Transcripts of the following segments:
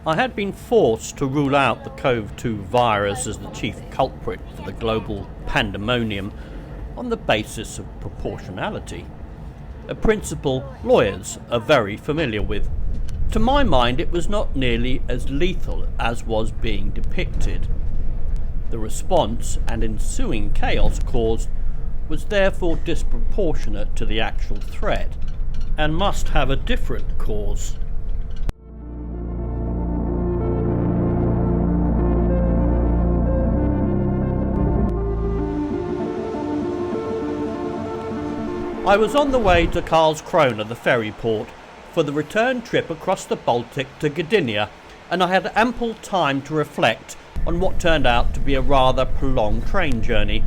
I had been forced to rule out the CoV-2 virus as the chief culprit for the global pandemonium on the basis of proportionality, a principle lawyers are very familiar with. To my mind, it was not nearly as lethal as was being depicted. The response and ensuing chaos caused was therefore disproportionate to the actual threat and must have a different cause. I was on the way to Karlskrona, the ferry port, for the return trip across the Baltic to Gdynia, and I had ample time to reflect on what turned out to be a rather prolonged train journey.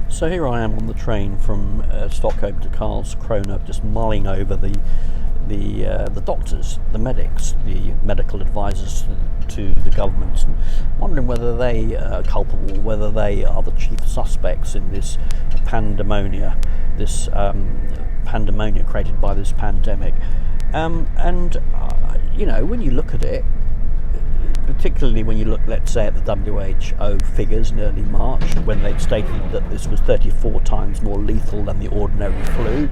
So here I am on the train from Stockholm to Karlskrona, just mulling over the doctors, the medics, the medical advisors to the government, and wondering whether they are culpable, whether they are the chief suspects in this pandemonium created by this pandemic. You know, when you look at it, particularly when you look, let's say, at the WHO figures in early March, when they'd stated that this was 34 times more lethal than the ordinary flu.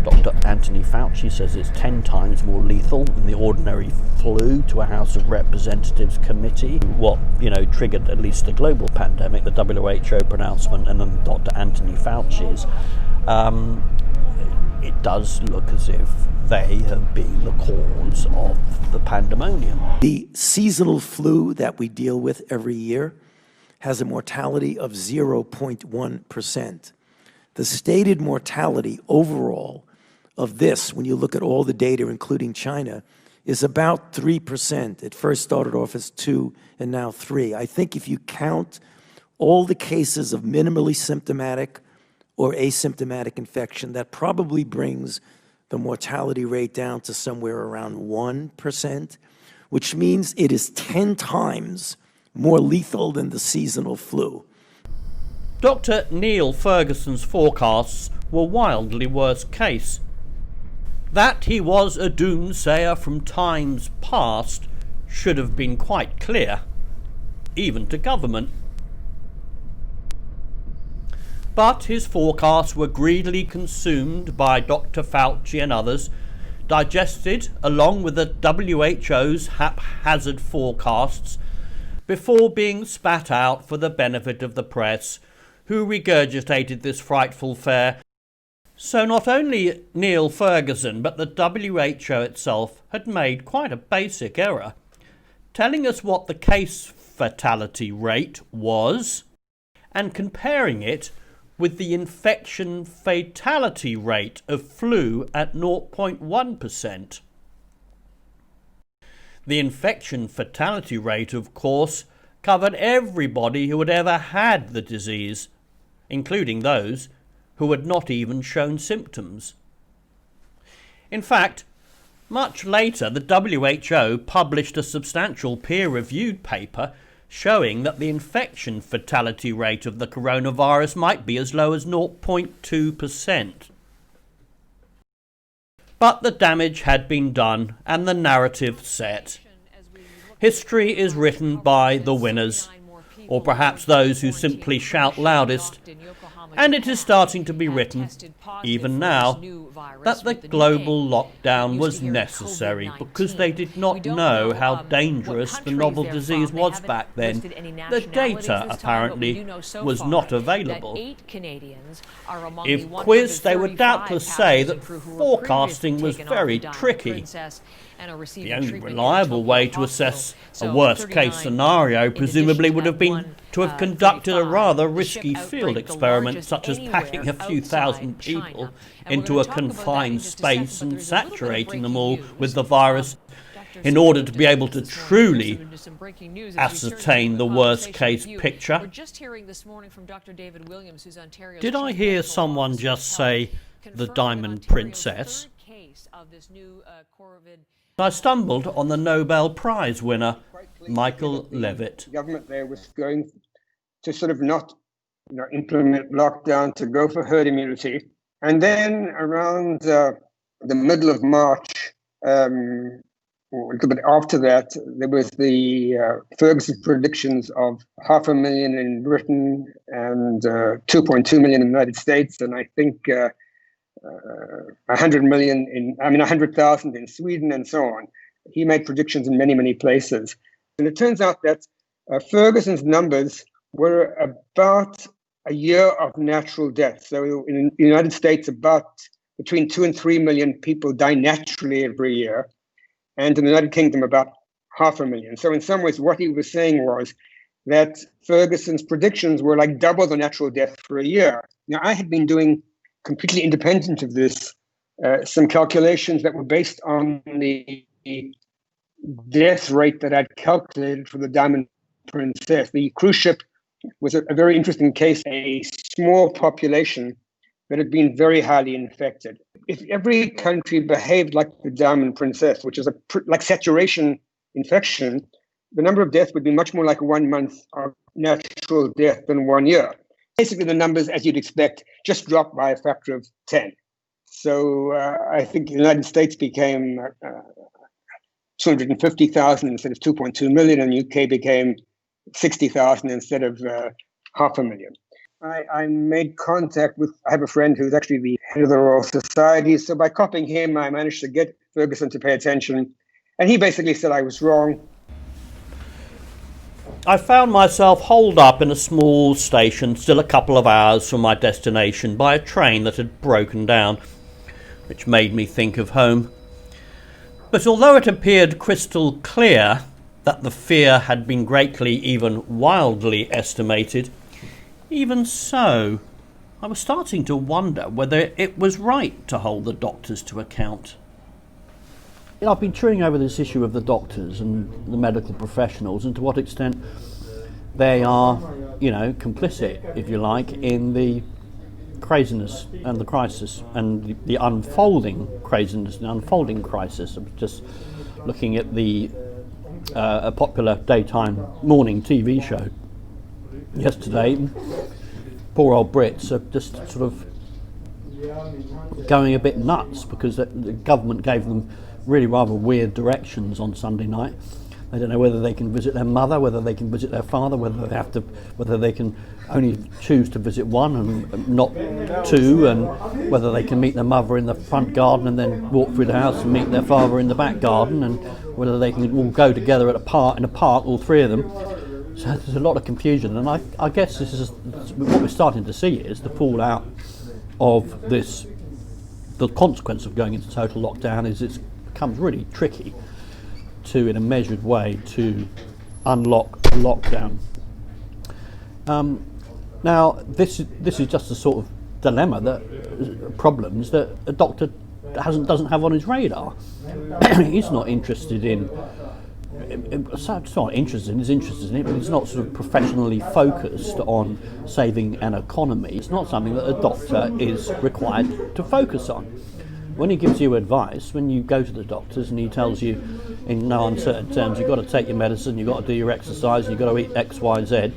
Dr. Anthony Fauci says it's 10 times more lethal than the ordinary flu to a House of Representatives committee. What, triggered at least the global pandemic, the WHO pronouncement, and then Dr. Anthony Fauci's. It does look as if they have been the cause of the pandemonium. The seasonal flu that we deal with every year has a mortality of 0.1%. The stated mortality overall of this, when you look at all the data, including China, is about 3%. It first started off as 2 and now 3. I think if you count all the cases of minimally symptomatic or asymptomatic infection, that probably brings the mortality rate down to somewhere around 1%, which means it is 10 times more lethal than the seasonal flu. Dr. Neil Ferguson's forecasts were wildly worse case. That he was a doomsayer from times past should have been quite clear, even to government. But his forecasts were greedily consumed by Dr. Fauci and others, digested along with the WHO's haphazard forecasts, before being spat out for the benefit of the press, who regurgitated this frightful fare. So not only Neil Ferguson, but the WHO itself had made quite a basic error, telling us what the case fatality rate was and comparing it with the infection fatality rate of flu at 0.1%. The infection fatality rate, of course, covered everybody who had ever had the disease, including those who had not even shown symptoms. In fact, much later, the WHO published a substantial peer-reviewed paper showing that the infection fatality rate of the coronavirus might be as low as 0.2%. But the damage had been done and the narrative set. History is written by the winners, or perhaps those who simply shout loudest, and it is starting to be written, even now, that the global lockdown was necessary because they did not know how dangerous the novel disease was back then. The data, apparently, was not available. If quizzed, they would doubtless say that forecasting was very tricky. The only reliable way to assess a worst-case scenario presumably would have been to have conducted a rather risky field experiment, such as packing a few thousand people into a confined space and saturating them all with the virus in order to be able to truly ascertain the worst-case picture. Did I hear someone just say the Diamond Princess? I stumbled on the Nobel Prize winner, Michael Levitt. The government there was going to sort of not implement lockdown, to go for herd immunity. And then around the middle of March, or a little bit after that, there was the Ferguson predictions of 500,000 in Britain and 2.2 million in the United States, and I think 100,000 in Sweden, and so on. He made predictions in many, many places. And it turns out that Ferguson's numbers were about a year of natural death. So in the United States, about between 2 and 3 million people die naturally every year. And in the United Kingdom, about 500,000. So in some ways, what he was saying was that Ferguson's predictions were like double the natural death for a year. Now, I had been doing, completely independent of this, some calculations that were based on the death rate that I'd calculated for the Diamond Princess. The cruise ship was a very interesting case, a small population that had been very highly infected. If every country behaved like the Diamond Princess, which is like saturation infection, the number of deaths would be much more like 1 month of natural death than 1 year. Basically, the numbers, as you'd expect, just dropped by a factor of 10. So I think the United States became 250,000 instead of 2.2 million, and the UK became 60,000 instead of 500,000. I made contact with, I have a friend who's actually the head of the Royal Society. So by copying him, I managed to get Ferguson to pay attention. And he basically said I was wrong. I found myself holed up in a small station, still a couple of hours from my destination, by a train that had broken down, which made me think of home. But although it appeared crystal clear that the fear had been greatly, even wildly estimated, even so, I was starting to wonder whether it was right to hold the doctors to account. You know, I've been chewing over this issue of the doctors and the medical professionals, and to what extent they are, complicit, if you like, in the craziness and the crisis and the unfolding craziness and unfolding crisis. I'm just looking at a popular daytime morning TV show yesterday. Poor old Brits are just sort of going a bit nuts because the government gave them really rather weird directions on Sunday night. They don't know whether they can visit their mother, whether they can visit their father, whether they can only choose to visit one and not two, and whether they can meet their mother in the front garden and then walk through the house and meet their father in the back garden, and whether they can all go together in a park, all three of them. So there's a lot of confusion, and I guess this is what we're starting to see is the fallout of this. The consequence of going into total lockdown is it becomes really tricky to, in a measured way, to unlock the lockdown. Now, this is just a sort of dilemma, problems that a doctor doesn't have on his radar. He's not interested in. He's interested in it, but he's not sort of professionally focused on saving an economy. It's not something that a doctor is required to focus on. When he gives you advice, when you go to the doctors and he tells you in no uncertain terms, you've got to take your medicine, you've got to do your exercise, you've got to eat X, Y, Z,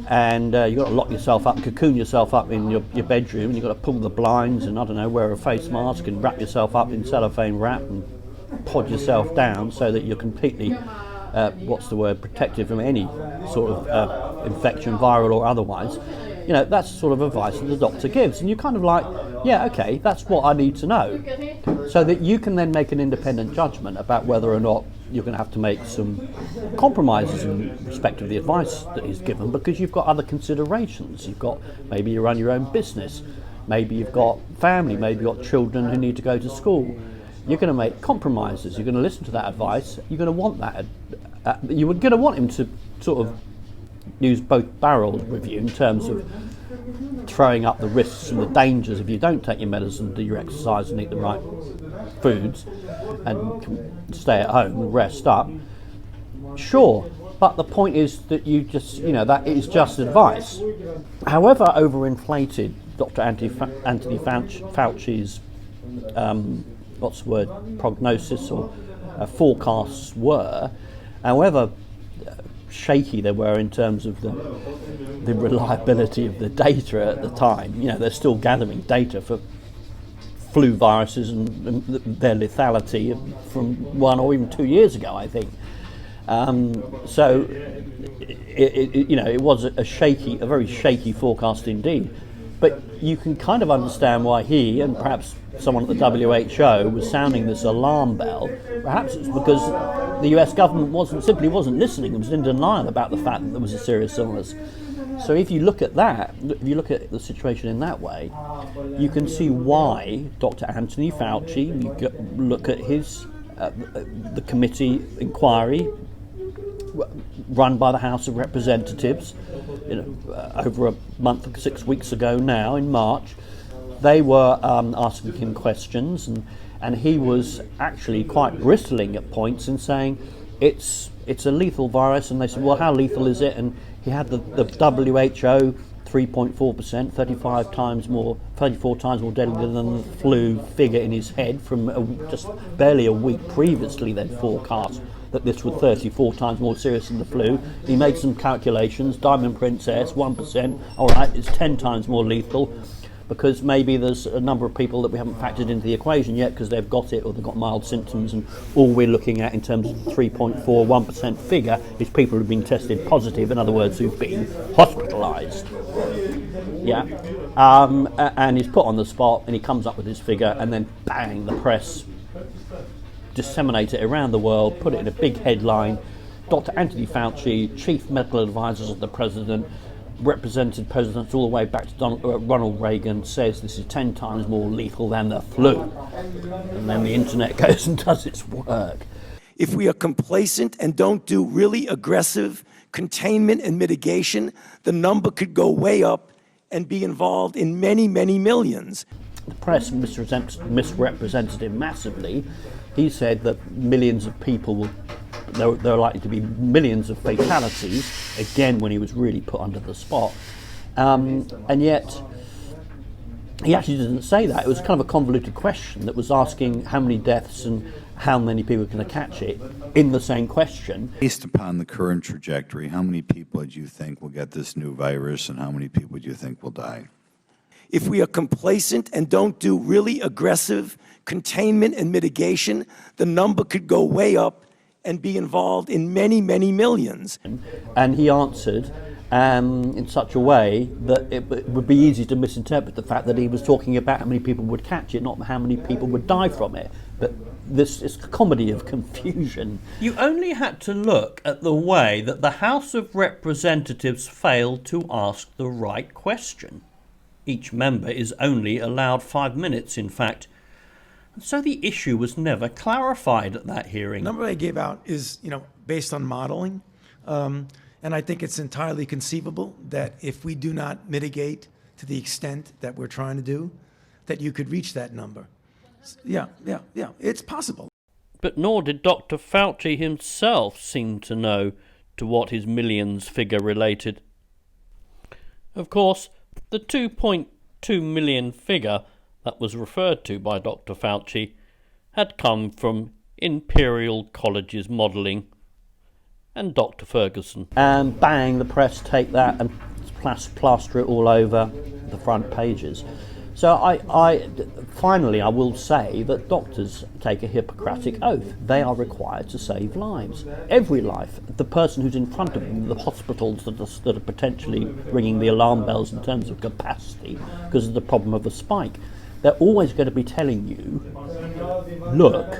and you've got to lock yourself up, cocoon yourself up in your bedroom, and you've got to pull the blinds and, wear a face mask and wrap yourself up in cellophane wrap and pod yourself down so that you're completely, protected from any sort of infection, viral or otherwise. That's the sort of advice that the doctor gives, and you're kind of like, yeah, okay, that's what I need to know, so that you can then make an independent judgment about whether or not you're going to have to make some compromises in respect of the advice that is given, because you've got other considerations. Maybe you run your own business, maybe you've got family, maybe you've got children who need to go to school. You're going to make compromises. You're going to listen to that advice. You're going to want that. You're going to want him to sort of use both barrels with you in terms of throwing up the risks and the dangers if you don't take your medicine, do your exercise and eat the right foods and stay at home and rest up. Sure, but the point is that you just, that is just advice. However overinflated Dr. Anthony Fauci's prognosis or forecasts were, however shaky they were in terms of the reliability of the data at the time. They're still gathering data for flu viruses and their lethality from 1 or even 2 years ago, I think. So, it was a very shaky forecast indeed. But you can kind of understand why he and perhaps someone at the WHO was sounding this alarm bell. Perhaps it's because the US government simply wasn't listening. It was in denial about the fact that there was a serious illness. So if you look at that, if you look at the situation in that way, you can see why Dr. Anthony Fauci, you look at his the committee inquiry run by the House of Representatives, over a month, 6 weeks ago now, in March, they were asking him questions, and he was actually quite bristling at points in saying it's a lethal virus, and they said, well, how lethal is it? And he had the WHO 3.4%, 34 times more deadly than the flu figure in his head from just barely a week previously. They'd forecast that this was 34 times more serious than the flu. He made some calculations. Diamond Princess, 1%. All right, it's 10 times more lethal, because maybe there's a number of people that we haven't factored into the equation yet because they've got it or they've got mild symptoms, and all we're looking at in terms of 1% figure is people who've been tested positive, in other words, who've been hospitalised. Yeah. And he's put on the spot and he comes up with this figure, and then bang, the press disseminate it around the world, put it in a big headline. Dr. Anthony Fauci, chief medical advisor of the president, represented presidents all the way back to Ronald Reagan, says this is 10 times more lethal than the flu. And then the internet goes and does its work. If we are complacent and don't do really aggressive containment and mitigation, the number could go way up and be involved in many, many millions. The press misrepresented him massively. He said that millions of people there are likely to be millions of fatalities, again when he was really put under the spot. And yet, he actually didn't say that. It was kind of a convoluted question that was asking how many deaths and how many people are going to catch it in the same question. Based upon the current trajectory, how many people do you think will get this new virus, and how many people do you think will die? If we are complacent and don't do really aggressive containment and mitigation, the number could go way up and be involved in many, many millions. And he answered in such a way that it would be easy to misinterpret the fact that he was talking about how many people would catch it, not how many people would die from it. But this is a comedy of confusion. You only had to look at the way that the House of Representatives failed to ask the right question. Each member is only allowed 5 minutes, in fact. So the issue was never clarified at that hearing. The number I gave out is, based on modeling. And I think it's entirely conceivable that if we do not mitigate to the extent that we're trying to do, that you could reach that number. Yeah, it's possible. But nor did Dr. Fauci himself seem to know to what his millions figure related. Of course, the 2.2 million figure that was referred to by Dr. Fauci had come from Imperial College's modelling and Dr. Ferguson. And bang, the press take that and plaster it all over the front pages. So finally I will say that doctors take a Hippocratic oath. They are required to save lives. Every life. The person who's in front of them, the hospitals that are potentially ringing the alarm bells in terms of capacity because of the problem of the spike, they're always going to be telling you, look,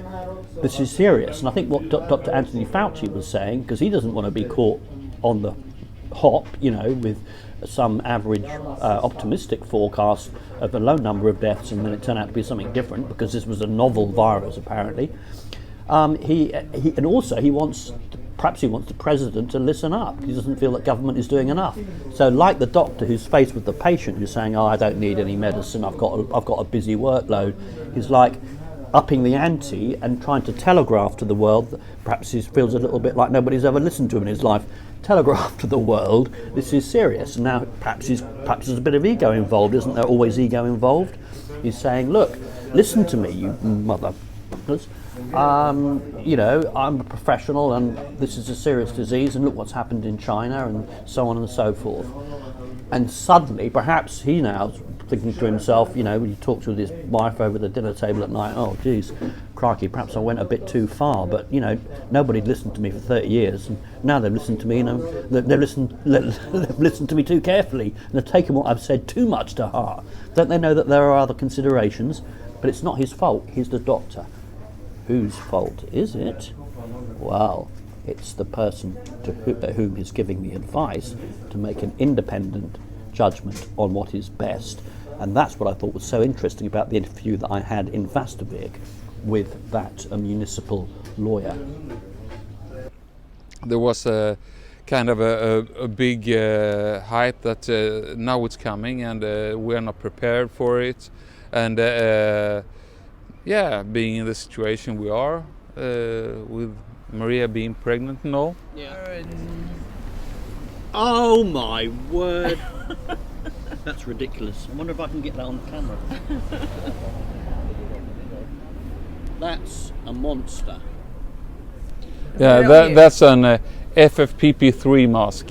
this is serious. And I think what Dr. Anthony Fauci was saying, because he doesn't want to be caught on the hop, with some average optimistic forecast of a low number of deaths, and then it turned out to be something different because this was a novel virus apparently. He wants the president to listen up. He doesn't feel that government is doing enough. So like the doctor who's faced with the patient who's saying, I don't need any medicine, I've got a busy workload, he's like upping the ante and trying to telegraph to the world that perhaps he feels a little bit like nobody's ever listened to him in his life. Telegraph to the world, this is serious. And now perhaps there's a bit of ego involved. Isn't there always ego involved? He's saying, look, listen to me, you motherfuckers. I'm a professional and this is a serious disease, and look what's happened in China and so on and so forth. And suddenly, perhaps he now thinking to himself, you know, when he talks with his wife over the dinner table at night, oh, geez, crikey, perhaps I went a bit too far, but, you know, nobody listened to me for 30 years, and now they've listened to me, you know, they've listened to me too carefully, and they've taken what I've said too much to heart. Don't they know that there are other considerations? But it's not his fault, he's the doctor. Whose fault is it? Well, it's the person to whom he's giving the advice to make an independent judgment on what is best. And that's what I thought was so interesting about the interview that I had in Västervik with that municipal lawyer. There was a kind of a big hype that now it's coming, and we're not prepared for it. And yeah, being in the situation we are, with Maria being pregnant and all. Yeah. Oh my word! That's ridiculous. I wonder if I can get that on the camera. That's a monster. Yeah, that's an FFP3 mask.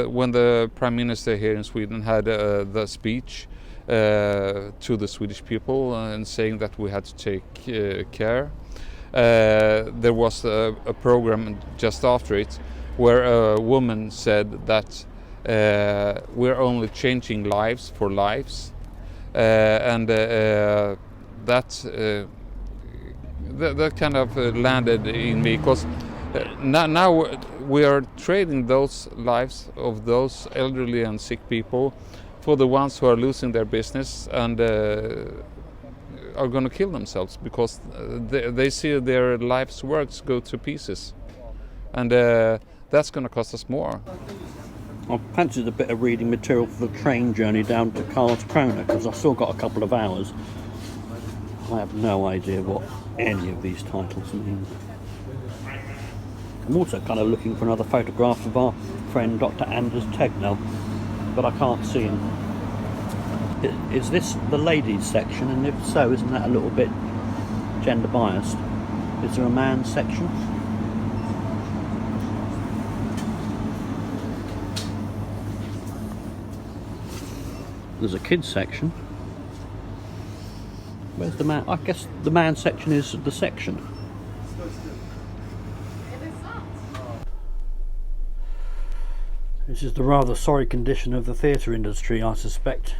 When the Prime Minister here in Sweden had the speech to the Swedish people and saying that we had to take care, there was a program just after it where a woman said that we're only changing lives for lives, and that kind of landed in me, because now we are trading those lives of those elderly and sick people for the ones who are losing their business and are going to kill themselves because they see their life's works go to pieces, and that's going to cost us more. I fancied a bit of reading material for the train journey down to Karlskrona, because I've still got a couple of hours. I have no idea what any of these titles mean. I'm also kind of looking for another photograph of our friend Dr. Anders Tegnell, but I can't see him. Is this the ladies section? And if so, isn't that a little bit gender biased? Is there a man's section? There's a kids section. Where's the man? I guess the man section is the section. This is the rather sorry condition of the theatre industry, I suspect.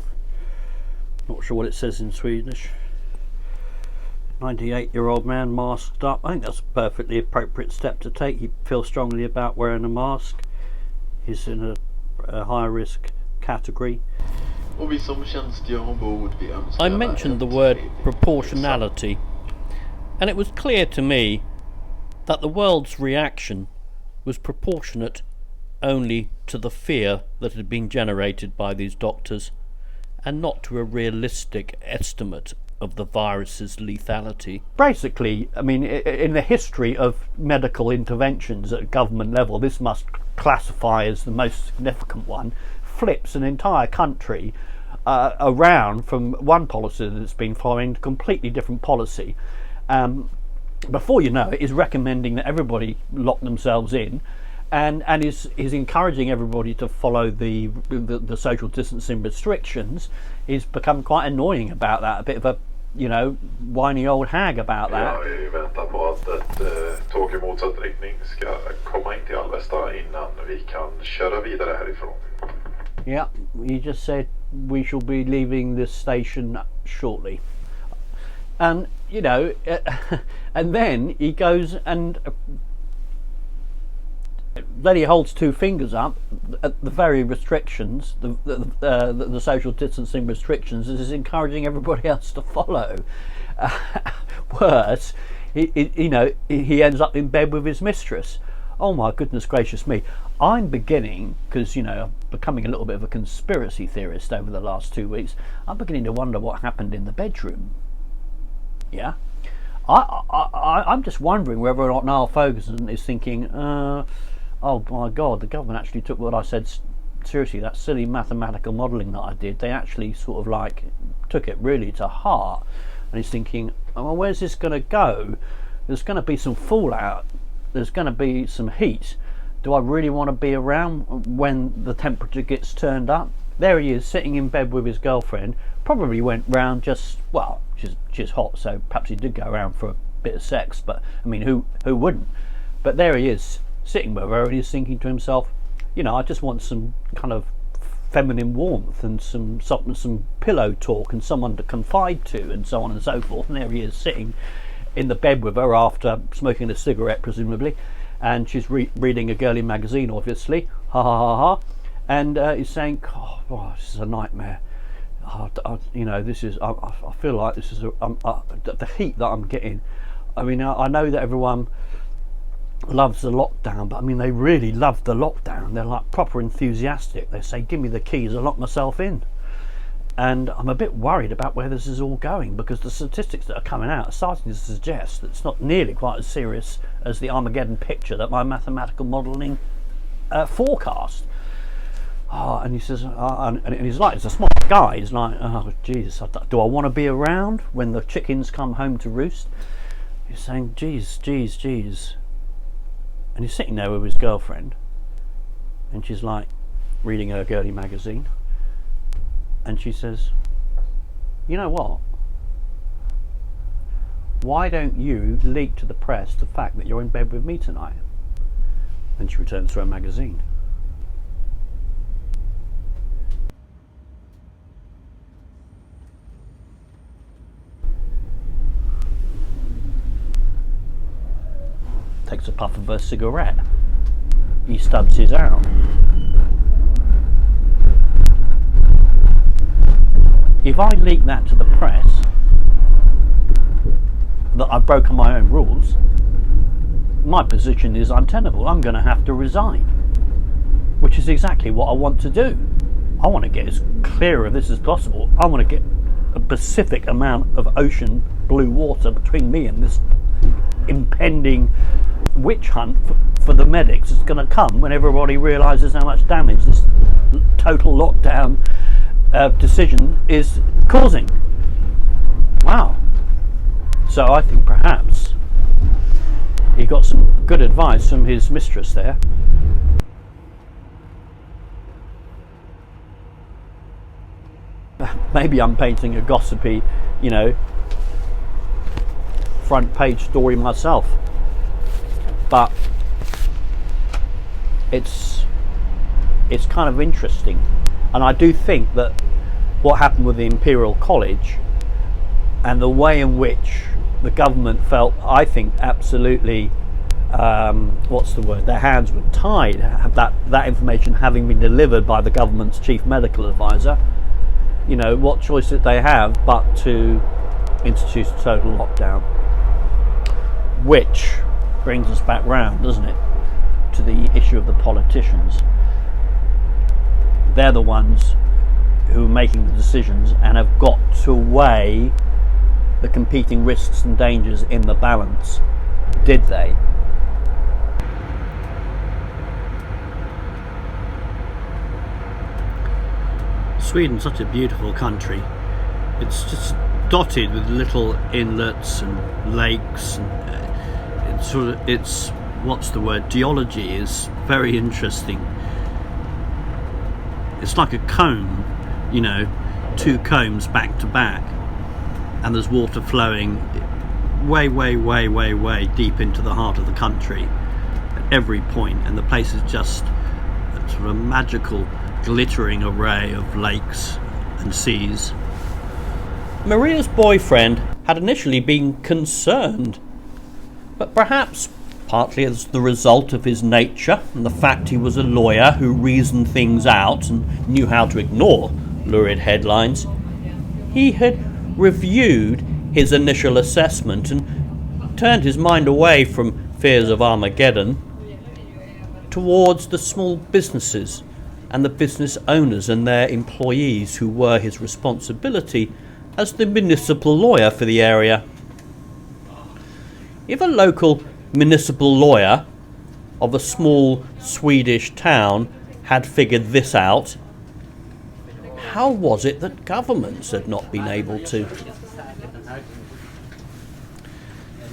Not sure what it says in Swedish. 98-year-old man masked up. I think that's a perfectly appropriate step to take. He feels strongly about wearing a mask. He's in a high risk category. I mentioned the word proportionality, and it was clear to me that the world's reaction was proportionate only to the fear that had been generated by these doctors, and not to a realistic estimate of the virus's lethality. Basically, I mean, in the history of medical interventions at government level, this must classify as the most significant one. Flips an entire country around from one policy that it's been following to completely different policy. Before you know it, is recommending that everybody lock themselves in, and is encouraging everybody to follow the social distancing restrictions. Is become quite annoying about that, a bit of a, you know, whiny old hag about that. Ja, vi väntar på att ett tåg i motsatt riktning ska komma in till Alvesta innan vi kan köra vidare härifrån. Yeah, he just said we shall be leaving this station shortly. And, you know, and then he goes and then he holds two fingers up at the very restrictions, the social distancing restrictions, is encouraging everybody else to follow. Worse, he ends up in bed with his mistress. Oh my goodness gracious me. I'm beginning, because, you know, I'm becoming a little bit of a conspiracy theorist over the last 2 weeks, I'm beginning to wonder what happened in the bedroom. Yeah? I'm just wondering whether or not Niall Ferguson is thinking, oh my God, the government actually took what I said seriously, that silly mathematical modelling that I did. They actually sort of like took it really to heart. And he's thinking, oh, well, where's this going to go? There's going to be some fallout. There's going to be some heat. Do I really want to be around when the temperature gets turned up? there he is sitting in bed with his girlfriend. Probably went round just, well, she's hot, so perhaps he did go around for a bit of sex, but I mean, who wouldn't? But there he is sitting with her, and he's thinking to himself, you know, I just want some kind of feminine warmth and some pillow talk and someone to confide to and so on and so forth. And there he is sitting in the bed with her after smoking a cigarette, presumably, and she's reading a girly magazine, obviously. Ha ha ha ha. And he's saying, oh, this is a nightmare. You know, this is. I feel like this is the heat that I'm getting. I mean, I know that everyone loves the lockdown, but I mean, they really love the lockdown. They're like proper enthusiastic. They say, "Give me the keys, I'll lock myself in." And I'm a bit worried about where this is all going, because the statistics that are coming out are starting to suggest that it's not nearly quite as serious as the Armageddon picture that my mathematical modelling forecast. And he says, and he's like, he's a smart guy. He's like, oh Jesus, do I want to be around when the chickens come home to roost? He's saying, geez. And he's sitting there with his girlfriend, and she's like reading her girly magazine, and she says, you know what? Why don't you leak to the press the fact that you're in bed with me tonight? And she returns to her magazine. Takes a puff of her cigarette. He stubs his out. If I leak that to the press, that I've broken my own rules, my position is untenable. I'm going to have to resign, which is exactly what I want to do. I want to get as clear of this as possible. I want to get a specific amount of ocean blue water between me and this impending witch hunt for the medics. It's going to come when everybody realises how much damage this total lockdown decision is causing. Wow. So I think perhaps he got some good advice from his mistress there. Maybe I'm painting a gossipy, you know, front page story myself, but it's kind of interesting. And I do think that what happened with the Imperial College and the way in which the government felt, I think, absolutely, their hands were tied, that information having been delivered by the government's chief medical advisor. You know, what choice did they have but to institute a total lockdown? Which brings us back round, doesn't it, to the issue of the politicians. They're the ones who are making the decisions and have got to weigh the competing risks and dangers in the balance. Did they? Sweden's such a beautiful country. It's just dotted with little inlets and lakes, and it's what's the word? Geology is very interesting. It's like a comb, you know, two combs back to back, and there's water flowing way deep into the heart of the country at every point, and the place is just a sort of magical, glittering array of lakes and seas. Maria's boyfriend had initially been concerned, but perhaps partly as the result of his nature and the fact he was a lawyer who reasoned things out and knew how to ignore lurid headlines, he had reviewed his initial assessment and turned his mind away from fears of Armageddon towards the small businesses and the business owners and their employees who were his responsibility as the municipal lawyer for the area. If a local municipal lawyer of a small Swedish town had figured this out, how was it that governments had not been able to?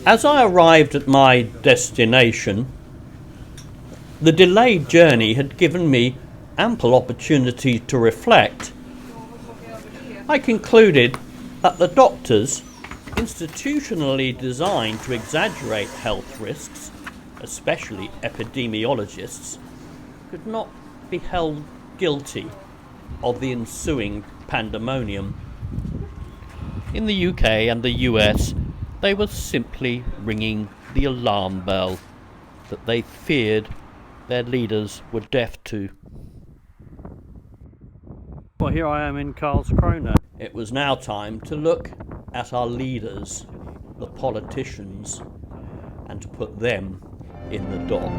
As I arrived at my destination, the delayed journey had given me ample opportunity to reflect, I concluded that the doctors, institutionally designed to exaggerate health risks, especially epidemiologists, could not be held guilty of the ensuing pandemonium. In the UK and the US, they were simply ringing the alarm bell that they feared their leaders were deaf to. Well, here I am in Karlskrona. It was now time to look at our leaders, the politicians, and to put them in the dock.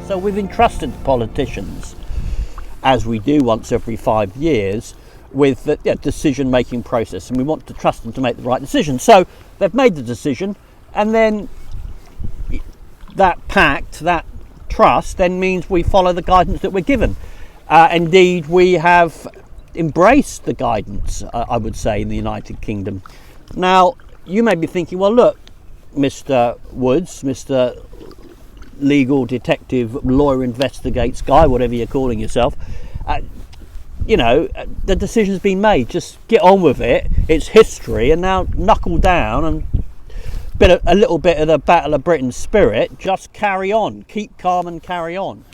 So we've entrusted the politicians, as we do once every 5 years, with the decision-making process, and we want to trust them to make the right decision. So they've made the decision, and then that pact, that trust, then means we follow the guidance that we're given. Indeed, we have embraced the guidance, I would say, in the United Kingdom. Now, you may be thinking, well, look, Mr. Woods, Mr. Legal detective, lawyer investigates guy, whatever you're calling yourself, the decision's been made. Just get on with it. It's history, and now knuckle down and a little bit of the Battle of Britain spirit. Just carry on. Keep calm and carry on.